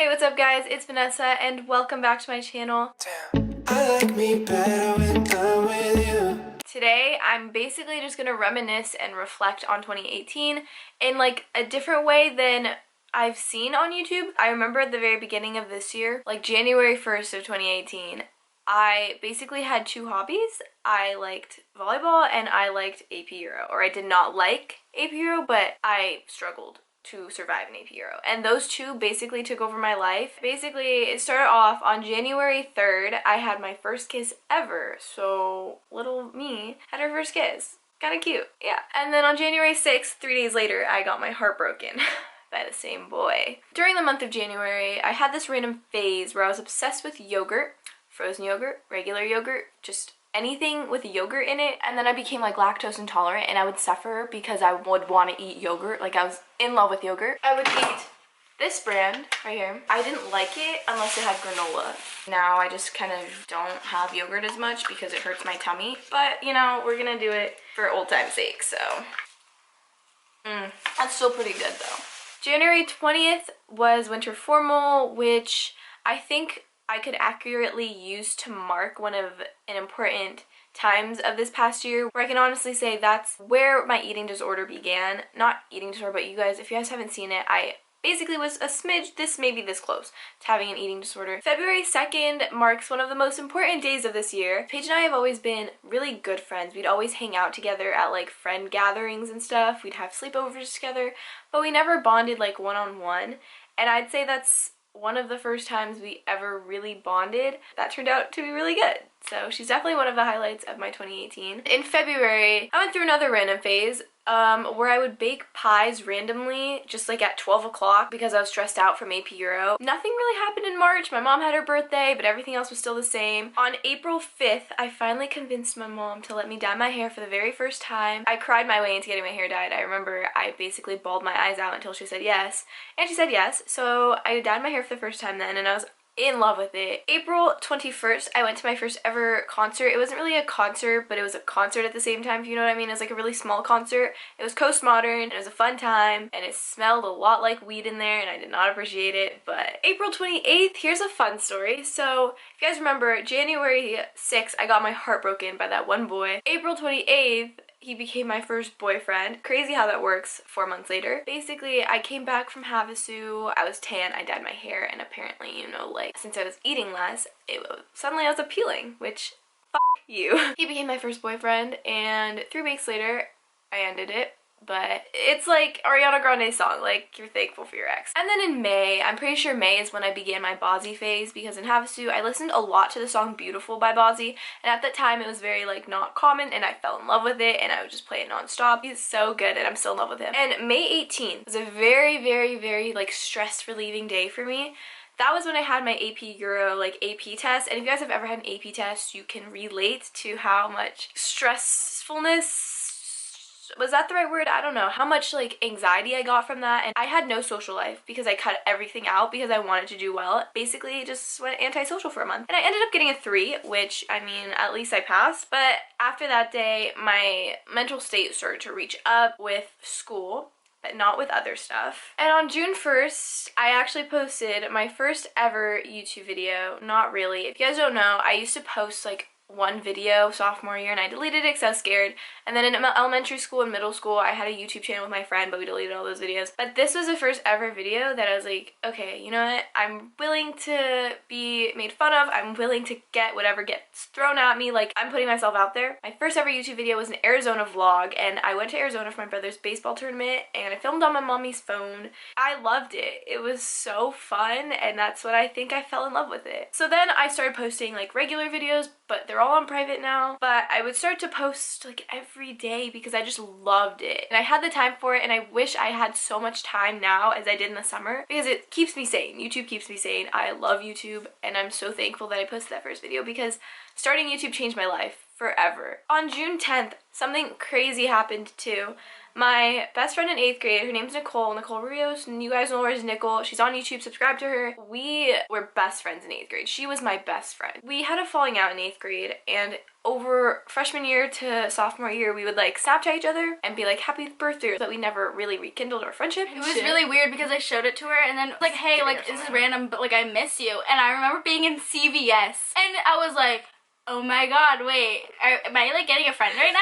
Hey, what's up guys? It's Vanessa and welcome back to my channel. Damn, I like me better when I'm with you. Today, I'm basically just gonna reminisce and reflect on 2018 in like a different way than I've seen on YouTube. I remember at the very beginning of this year, like January 1st of 2018, I basically had two hobbies. I liked volleyball and I liked AP Euro. Or I did not like AP Euro, but I struggled to survive an AP Euro. And those two basically took over my life. Basically, it started off on January 3rd. I had my first kiss ever. So little me had her first kiss. Kind of cute, yeah. And then on January 6th, 3 days later, I got my heart broken by the same boy. During the month of January, I had this random phase where I was obsessed with yogurt, frozen yogurt, regular yogurt, just anything with yogurt in it. And then I became like lactose intolerant and I would suffer because I would want to eat yogurt. Like I was in love with yogurt. I would eat this brand right here. I didn't like it unless it had granola. Now I just kind of don't have yogurt as much because it hurts my tummy. But you know, we're gonna do it for old time's sake, so. That's still pretty good though. January 20th was winter formal, which I think I could accurately use to mark one of an important times of this past year, where I can honestly say that's where my eating disorder began. Not eating disorder, but you guys, if you guys haven't seen it, I basically was a smidge maybe this close to having an eating disorder. February 2nd marks one of the most important days of this year. Paige and I have always been really good friends. We'd always hang out together at like friend gatherings and stuff. We'd have sleepovers together, but we never bonded like one-on-one. And I'd say that's one of the first times we ever really bonded. That turned out to be really good. So she's definitely one of the highlights of my 2018. In February, I went through another random phase where I would bake pies randomly, just like at 12 o'clock because I was stressed out from AP Euro. Nothing really happened in March. My mom had her birthday, but everything else was still the same. On April 5th, I finally convinced my mom to let me dye my hair for the very first time. I cried my way into getting my hair dyed. I remember I basically bawled my eyes out until she said yes. And she said yes, so I dyed my hair for the first time then, and I was in love with it. April 21st, I went to my first ever concert. It wasn't really a concert, but it was a concert at the same time, if you know what I mean. It was like a really small concert. It was Coast Modern, it was a fun time, and it smelled a lot like weed in there, and I did not appreciate it. But April 28th, here's a fun story. So, if you guys remember, January 6th, I got my heart broken by that one boy. April 28th, he became my first boyfriend. Crazy how that works 4 months later. Basically, I came back from Havasu, I was tan, I dyed my hair, and apparently, you know, like, since I was eating less, suddenly I was appealing, which, fuck you. He became my first boyfriend, and 3 weeks later, I ended it. But it's like Ariana Grande's song, like, you're thankful for your ex. And then in May, I'm pretty sure May is when I began my Bozzy phase, because in Havasu, I listened a lot to the song Beautiful by Bozzy, and at that time it was very like not common, and I fell in love with it, and I would just play it non-stop. He's so good, and I'm still in love with him. And May 18th was a very, very, very like stress relieving day for me. That was when I had my AP Euro, like, AP test. And if you guys have ever had an AP test, you can relate to how much stressfulness, was that the right word? I don't know. How much, like, anxiety I got from that. And I had no social life because I cut everything out because I wanted to do well. Basically, just went antisocial for a month. And I ended up getting a 3, which, I mean, at least I passed. But after that day, my mental state started to reach up with school, but not with other stuff. And on June 1st, I actually posted my first ever YouTube video. Not really. If you guys don't know, I used to post like one video sophomore year and I deleted it because I was scared. And then in elementary school and middle school, I had a YouTube channel with my friend, but we deleted all those videos. But this was the first ever video that I was like, okay, you know what? I'm willing to be made fun of. I'm willing to get whatever gets thrown at me. Like, I'm putting myself out there. My first ever YouTube video was an Arizona vlog, and I went to Arizona for my brother's baseball tournament, and I filmed on my mommy's phone. I loved it. It was so fun, and that's what I think I fell in love with it. So then I started posting like regular videos, but they're all on private now. But I would start to post like every day because I just loved it. And I had the time for it, and I wish I had so much time now as I did in the summer because it keeps me sane. YouTube keeps me sane. I love YouTube, and I'm so thankful that I posted that first video because starting YouTube changed my life forever. On June 10th, something crazy happened too. My best friend in 8th grade, her name's Nicole Rios, and you guys know her as Nicole. She's on YouTube, subscribe to her. We were best friends in 8th grade. She was my best friend. We had a falling out in 8th grade, and over freshman year to sophomore year, we would like Snapchat each other and be like, happy birthday, but we never really rekindled our friendship. It was really weird because I showed it to her and then like, hey, like, this is random, but like, I miss you. And I remember being in CVS and I was like, oh my god, wait, am I like getting a friend right now?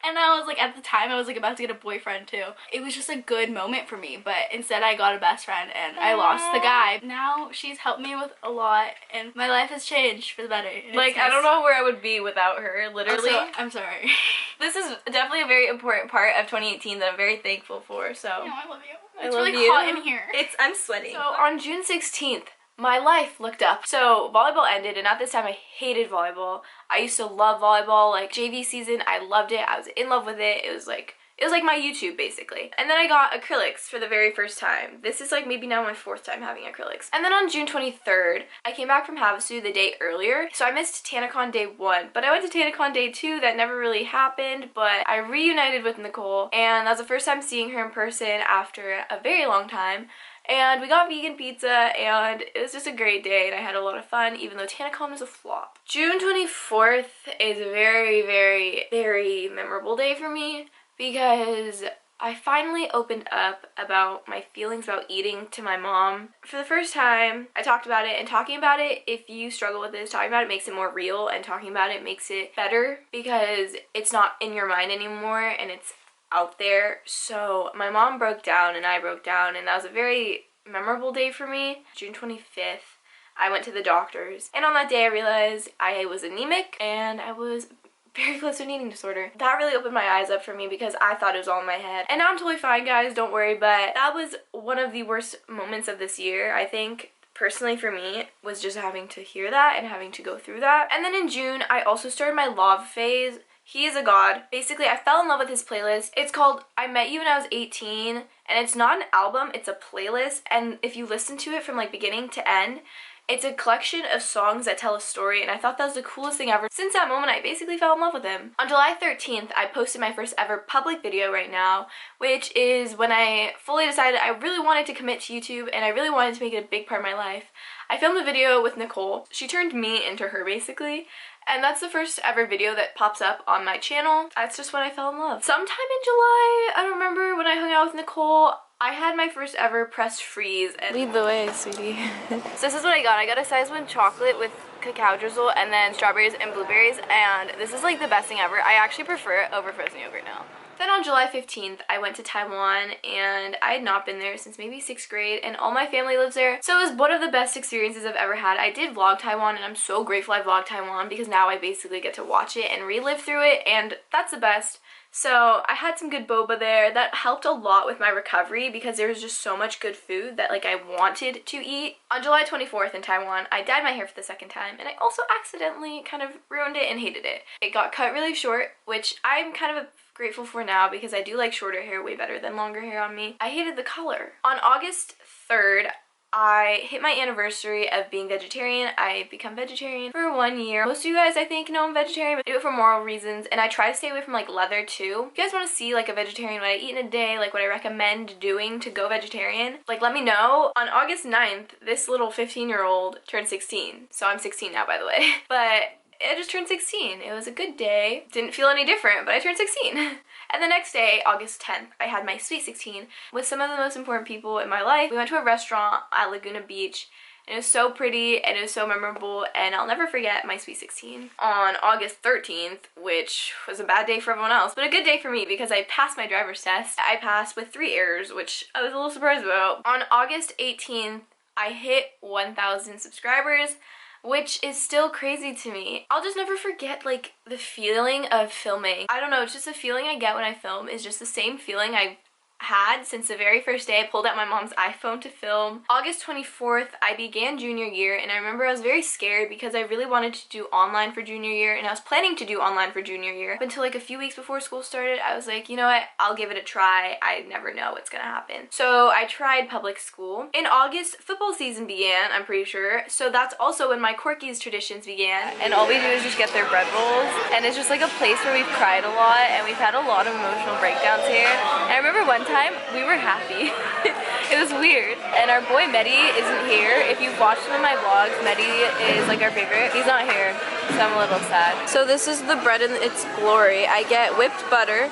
And I was like, at the time, I was like about to get a boyfriend too. It was just a good moment for me, but instead I got a best friend and I lost the guy. Now she's helped me with a lot and my life has changed for the better. Like, I don't know where I would be without her, literally. Also, I'm sorry. This is definitely a very important part of 2018 that I'm very thankful for, so. No, I love you. I It's love really you. hot in here. I'm sweating. So on June 16th, my life looked up. So volleyball ended, and at this time I hated volleyball. I used to love volleyball, like JV season, I loved it. I was in love with it. It was like my YouTube basically. And then I got acrylics for the very first time. This is like maybe now my 4th time having acrylics. And then on June 23rd, I came back from Havasu the day earlier. So I missed TanaCon day 1, but I went to TanaCon day 2. That never really happened, but I reunited with Nicole, and that was the first time seeing her in person after a very long time. And we got vegan pizza, and it was just a great day, and I had a lot of fun, even though TanaCon was a flop. June 24th is a very, very, very memorable day for me because I finally opened up about my feelings about eating to my mom. For the first time, I talked about it, and talking about it, if you struggle with this, talking about it makes it more real, and talking about it makes it better because it's not in your mind anymore, and it's out there. So my mom broke down and I broke down, and that was a very memorable day for me. June 25th, I went to the doctors, and on that day I realized I was anemic and I was very close to an eating disorder. That really opened my eyes up for me because I thought it was all in my head. And now I'm totally fine, guys, don't worry, but that was one of the worst moments of this year, I think. Personally for me, was just having to hear that and having to go through that. And then in June, I also started my lauv phase. He is a god. Basically, I fell in love with his playlist. It's called I Met You When I Was 18, and it's not an album, it's a playlist, and if you listen to it from like beginning to end, it's a collection of songs that tell a story, and I thought that was the coolest thing ever. Since that moment, I basically fell in love with him. On July 13th, I posted my first ever public video right now, which is when I fully decided I really wanted to commit to YouTube, and I really wanted to make it a big part of my life. I filmed a video with Nicole. She turned me into her, basically. And that's the first ever video that pops up on my channel. That's just when I fell in love. Sometime in July, I don't remember, when I hung out with Nicole, I had my first ever pressed freeze. And lead the way, sweetie. So this is what I got. I got a size 1 chocolate with cacao drizzle and then strawberries and blueberries, and this is like the best thing ever. I actually prefer it over frozen yogurt now. Then on July 15th, I went to Taiwan, and I had not been there since maybe 6th grade, and all my family lives there. So it was one of the best experiences I've ever had. I did vlog Taiwan, and I'm so grateful I vlogged Taiwan because now I basically get to watch it and relive through it, and that's the best. So I had some good boba there. That helped a lot with my recovery because there was just so much good food that like I wanted to eat. On July 24th in Taiwan, I dyed my hair for the 2nd time, and I also accidentally kind of ruined it and hated it. It got cut really short, which I'm kind of grateful for now because I do like shorter hair way better than longer hair on me. I hated the color. On August 3rd, I hit my anniversary of being vegetarian. I become vegetarian for 1 year. Most of you guys, I think, know I'm vegetarian, but I do it for moral reasons, and I try to stay away from like leather too. If you guys want to see like a vegetarian, what I eat in a day, like what I recommend doing to go vegetarian, like let me know. On August 9th, this little 15-year-old turned 16. So I'm 16 now, by the way. But I just turned 16. It was a good day. Didn't feel any different, but I turned 16. And the next day, August 10th, I had my sweet 16 with some of the most important people in my life. We went to a restaurant at Laguna Beach, and it was so pretty and it was so memorable, and I'll never forget my sweet 16. On August 13th, which was a bad day for everyone else, but a good day for me because I passed my driver's test. I passed with 3 errors, which I was a little surprised about. On August 18th, I hit 1,000 subscribers, which is still crazy to me. I'll just never forget like the feeling of filming. I don't know, it's just the feeling I get when I film is just the same feeling I had since the very first day I pulled out my mom's iPhone to film. August 24th, I began junior year, and I remember I was very scared because I really wanted to do online for junior year, and I was planning to do online for junior year. Up until like a few weeks before school started, I was like, you know what, I'll give it a try. I never know what's gonna happen. So I tried public school. In August, football season began, I'm pretty sure, so that's also when my Corky's traditions began. And all we do is just get their bread rolls, and it's just like a place where we've cried a lot, and we've had a lot of emotional breakdowns here. And I remember one time we were happy. It was weird. And our boy Mehdi isn't here. If you've watched some of my vlogs, Mehdi is like our favorite. He's not here, so I'm a little sad. So this is the bread in its glory. I get whipped butter,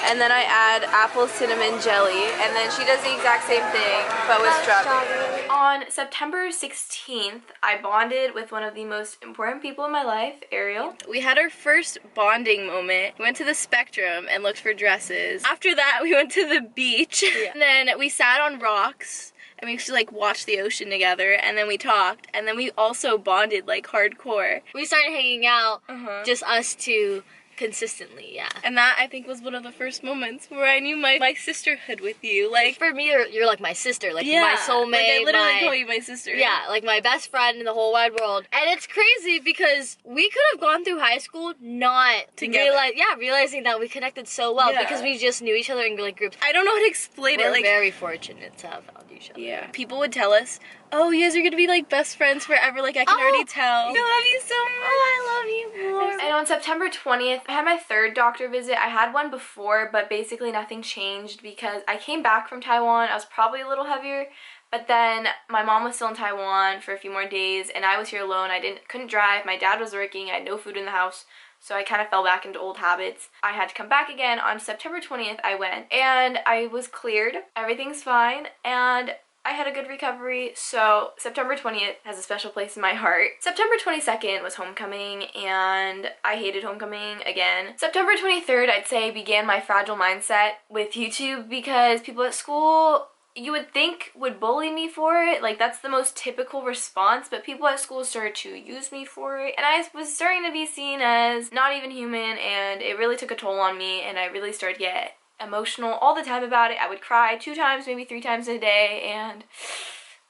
and then I add apple cinnamon jelly, and then she does the exact same thing, but with strawberry. On September 16th, I bonded with one of the most important people in my life, Ariel. We had our first bonding moment. We went to the Spectrum and looked for dresses. After that, we went to the beach, and then we sat on rocks, and we actually like watched the ocean together, and then we talked, and then we also bonded like hardcore. We started hanging out, just us two, consistently, yeah. And that, I think, was one of the first moments where I knew my sisterhood with you. Like, for me, you're like my sister, like yeah, my soulmate. Like, I literally call you my sister. Yeah, like my best friend in the whole wide world. And it's crazy because we could have gone through high school not together. Realizing that we connected so well because we just knew each other in like groups. I don't know how to explain it. We're like, very fortunate to have found each other. Yeah. People would tell us, oh, you guys are gonna be like best friends forever. Like, I can already tell. I love you so much. Oh, I love you more. And on September 20th, I had my third doctor visit. I had one before, but basically nothing changed because I came back from Taiwan. I was probably a little heavier, but then my mom was still in Taiwan for a few more days, and I was here alone. I couldn't drive. My dad was working. I had no food in the house. So I kind of fell back into old habits. I had to come back again. On September 20th, I went, and I was cleared. Everything's fine, and I had a good recovery, so September 20th has a special place in my heart. September 22nd was homecoming, and I hated homecoming again. September 23rd, I'd say, began my fragile mindset with YouTube because people at school, you would think, would bully me for it. Like, that's the most typical response, but people at school started to use me for it, and I was starting to be seen as not even human, and it really took a toll on me, and I really started to get emotional all the time about it. I would cry 2 times, maybe 3 times a day, and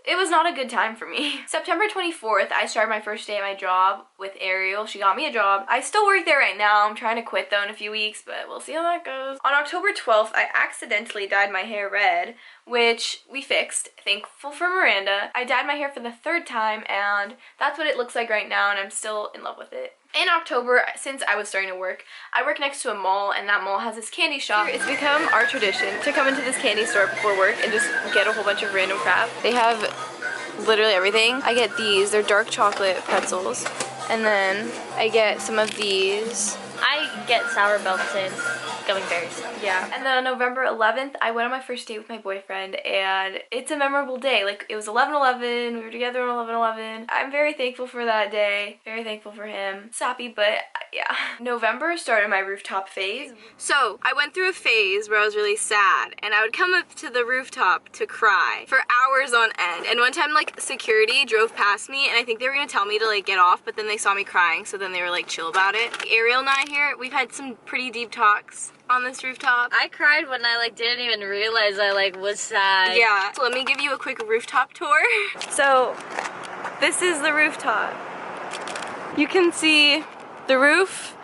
it was not a good time for me. September 24th, I started my first day at my job with Ariel. She got me a job. I still work there right now. I'm trying to quit though in a few weeks, but we'll see how that goes. On October 12th, I accidentally dyed my hair red, which we fixed. Thankful for Miranda. I dyed my hair for the 3rd time, and that's what it looks like right now, and I'm still in love with it. In October, since I was starting to work, I work next to a mall, and that mall has this candy shop. It's become our tradition to come into this candy store before work and just get a whole bunch of random crap. They have literally everything. I get these, they're dark chocolate pretzels, and then I get some of these. I get Sour Belton gummy berries. Yeah. And then on November 11th, I went on my first date with my boyfriend, and it's a memorable day. Like, it was 11/11, we were together on 11/11. I'm very thankful for that day, very thankful for him. Sappy, but yeah. November started my rooftop phase. So, I went through a phase where I was really sad, and I would come up to the rooftop to cry for hours on end. And one time, like, security drove past me, and I think they were gonna tell me to, like, get off, but then they saw me crying, so then they were, like, chill about it. Ariel and I here, we've had some pretty deep talks on this rooftop. I cried when I like didn't even realize I like was sad. Yeah. So let me give you a quick rooftop tour. So this is the rooftop. You can see the roof,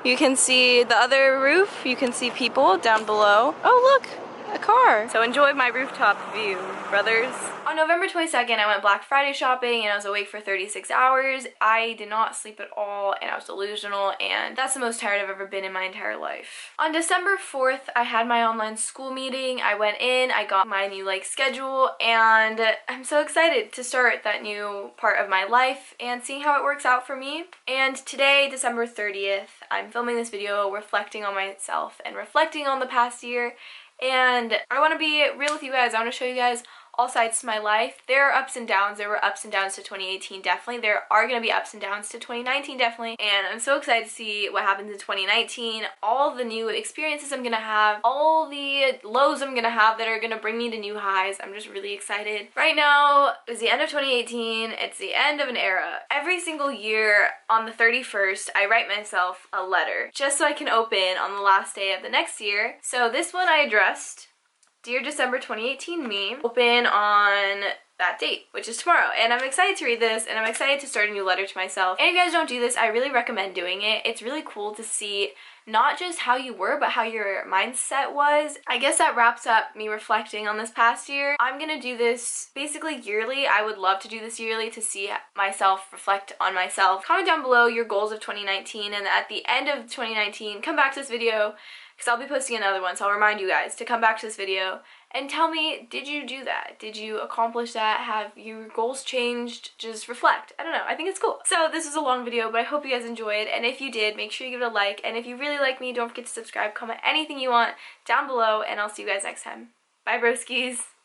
you can see the other roof, you can see people down below. Oh look, a car. So enjoy my rooftop view, brothers. On November 22nd, I went Black Friday shopping, and I was awake for 36 hours. I did not sleep at all, and I was delusional, and that's the most tired I've ever been in my entire life. On December 4th, I had my online school meeting. I went in, I got my new schedule, and I'm so excited to start that new part of my life and seeing how it works out for me. And today, December 30th, I'm filming this video reflecting on myself and reflecting on the past year, and I want to be real with you guys. I want to show you guys all sides to my life. There are ups and downs. There were ups and downs to 2018, definitely. There are going to be ups and downs to 2019, definitely. And I'm so excited to see what happens in 2019. All the new experiences I'm going to have. All the lows I'm going to have that are going to bring me to new highs. I'm just really excited. Right now, it's the end of 2018. It's the end of an era. Every single year on the 31st, I write myself a letter just so I can open on the last day of the next year. So this one I addressed Dear December 2018 me, open on that date, which is tomorrow, and I'm excited to read this, and I'm excited to start a new letter to myself. And if you guys don't do this, I really recommend doing it. It's really cool to see not just how you were, but how your mindset was. I guess that wraps up me reflecting on this past year. I'm gonna do this basically yearly. I would love to do this yearly to see myself, reflect on myself. Comment down below your goals of 2019, and at the end of 2019, come back to this video, because I'll be posting another one, so I'll remind you guys to come back to this video and tell me, did you do that? Did you accomplish that? Have your goals changed? Just reflect. I don't know. I think it's cool. So this was a long video, but I hope you guys enjoyed, and if you did, make sure you give it a like, and if you really like me, don't forget to subscribe, comment anything you want down below, and I'll see you guys next time. Bye, broskies!